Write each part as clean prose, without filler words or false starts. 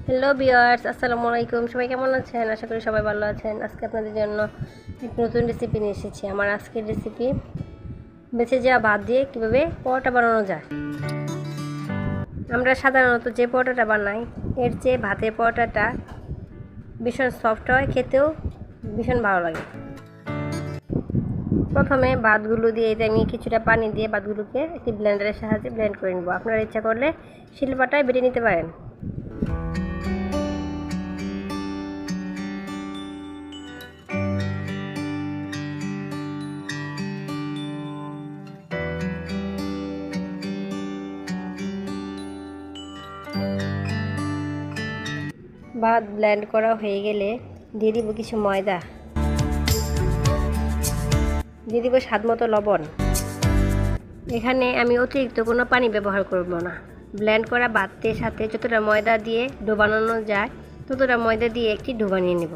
Hello viewers, আসসালামু আলাইকুম। সবাই কেমন আছেন? আশা করি সবাই ভালো আছেন। আজকে আপনাদের জন্য এক নতুন রেসিপি নিয়ে এসেছি। আমার আজকের রেসিপি বেঁচে যাওয়া ভাত দিয়ে কীভাবে পরোটা বানানো যায়। আমরা সাধারণত যে পরোটাটা বানাই এর চেয়ে ভাতের পরোটাটা ভীষণ সফট হয়, খেতেও ভীষণ ভালো লাগে। প্রথমে ভাতগুলো দিয়ে আমি কিছুটা পানি দিয়ে ভাতগুলোকে একটি ব্লেন্ডারের সাহায্যে ব্লেন্ড করে নেব। আপনারা ইচ্ছা করলে শিলপাটায় বেটে নিতে পারেন। ভাত ব্লেন্ড করা হয়ে গেলে দিয়ে দিব কিছু ময়দা, দিয়ে দিব স্বাদ মতো লবণ। এখানে আমি অতিরিক্ত কোনো পানি ব্যবহার করব না। ব্লেন্ড করা ভাতের সাথে যতটা ময়দা দিয়ে ডো বানানো যায় ততটা ময়দা দিয়ে একটি ডো বানিয়ে নেব।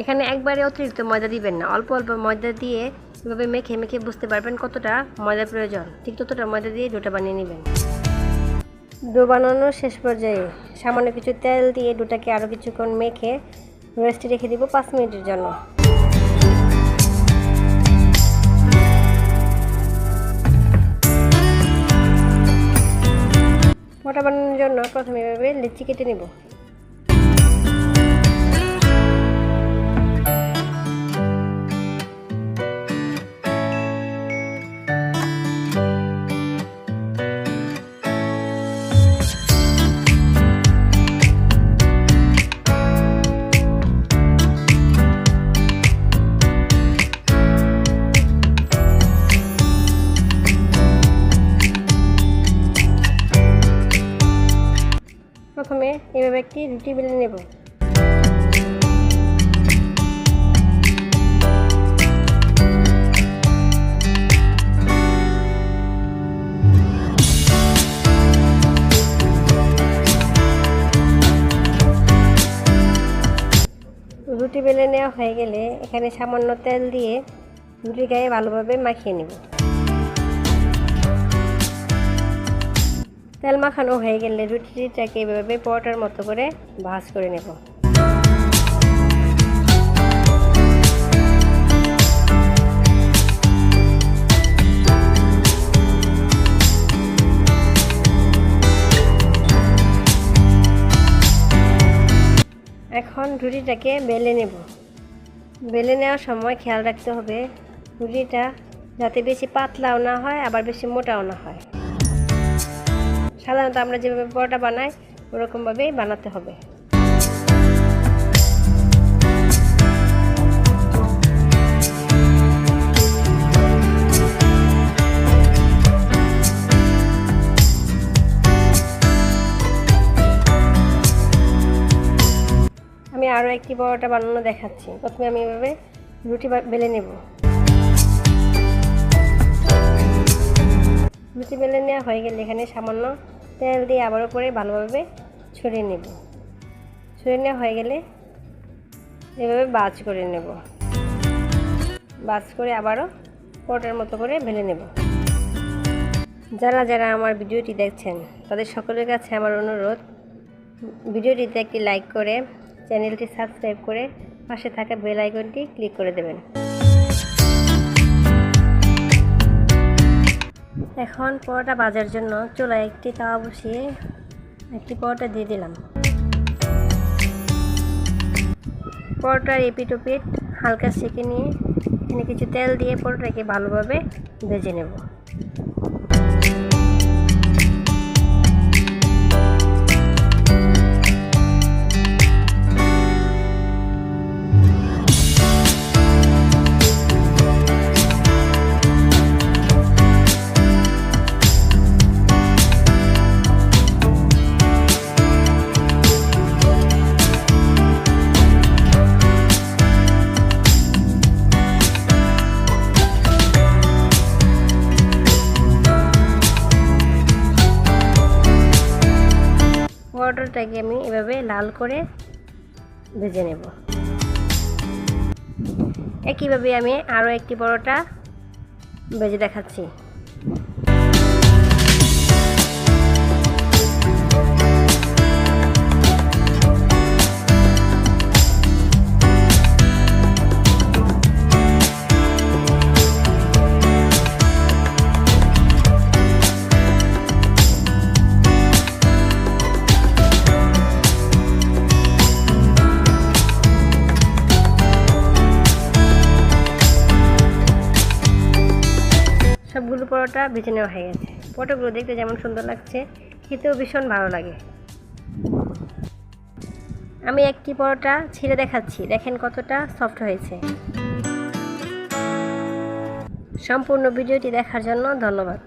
এখানে একবারে অতিরিক্ত ময়দা দিবেন না, অল্প অল্প ময়দা দিয়ে এভাবে মেখে মেখে বুঝতে পারবেন কতটা ময়দার প্রয়োজন, ঠিক ততটা ময়দা দিয়ে ডোটা বানিয়ে নেবেন। ডো বানানোর শেষ পর্যায়ে সামান্য কিছু তেল দিয়ে ডোটাকে আরও কিছুক্ষণ মেখে রেস্টে রেখে দিব 5 মিনিটের জন্য। পরোটা বানানোর জন্য প্রথমে এভাবে লিচি কেটে নেব। প্রথমে এভাবে একটি রুটি বেলে নেব। রুটি বেলে নেওয়া হয়ে গেলে এখানে সামান্য তেল দিয়ে রুটির গায়ে ভালোভাবে মাখিয়ে নেব। তেল মাখানো হয়ে গেলে রুটিটাকে এভাবে পরোটার মতো করে ভাঁজ করে নেব। এখন রুটিটাকে বেলে নেব। বেলে নেওয়ার সময় খেয়াল রাখতে হবে রুটিটা যাতে বেশি পাতলাও না হয় আবার বেশি মোটাও না হয়। সাধারণত আমরা যেভাবে পরোটা বানাই ওরকমভাবেই বানাতে হবে। আমি আরও একটি পরোটা বানানো দেখাচ্ছি। প্রথমে আমি এভাবে রুটি বেলে নেব। রুটি বেলে নেওয়া হয়ে গেলে এখানে সামান্য তেল দিয়ে আবার উপরে ভালোভাবে ছড়িয়ে নেব। ছড়িয়ে নেওয়া হয়ে গেলে এভাবে ভাঁজ করে নেব। ভাঁজ করে আবারও পরোটার মতো করে বেলে নেব। যারা যারা আমার ভিডিওটি দেখছেন তাদের সকলের কাছে আমার অনুরোধ, ভিডিওটিতে একটি লাইক করে চ্যানেলটি সাবস্ক্রাইব করে পাশে থাকা বেল আইকনটি ক্লিক করে দেবেন। এখন পরোটা ভাজার জন্য চুলায় একটি তাওয়া বসিয়ে একটি পরোটা দিয়ে দিলাম। পরোটার এপিট ওপিট হালকা সেঁকে নিয়ে এখানে কিছু তেল দিয়ে পরোটাকে ভালোভাবে ভেজে নেব। পরোটাটাকে আমি এভাবে লাল করে ভেজে নেব। একইভাবে আমি আরও একটি পরোটা ভেজে দেখাচ্ছি। সবগুলো পরোটা ভেজে নেওয়া হয়ে গেছে। পরোটাগুলো দেখতে যেমন সুন্দর লাগছে, খেতেও ভীষণ ভালো লাগে। আমি একটি পরোটা ছিঁড়ে দেখাচ্ছি, দেখেন কতটা সফট হয়েছে। সম্পূর্ণ ভিডিওটি দেখার জন্য ধন্যবাদ।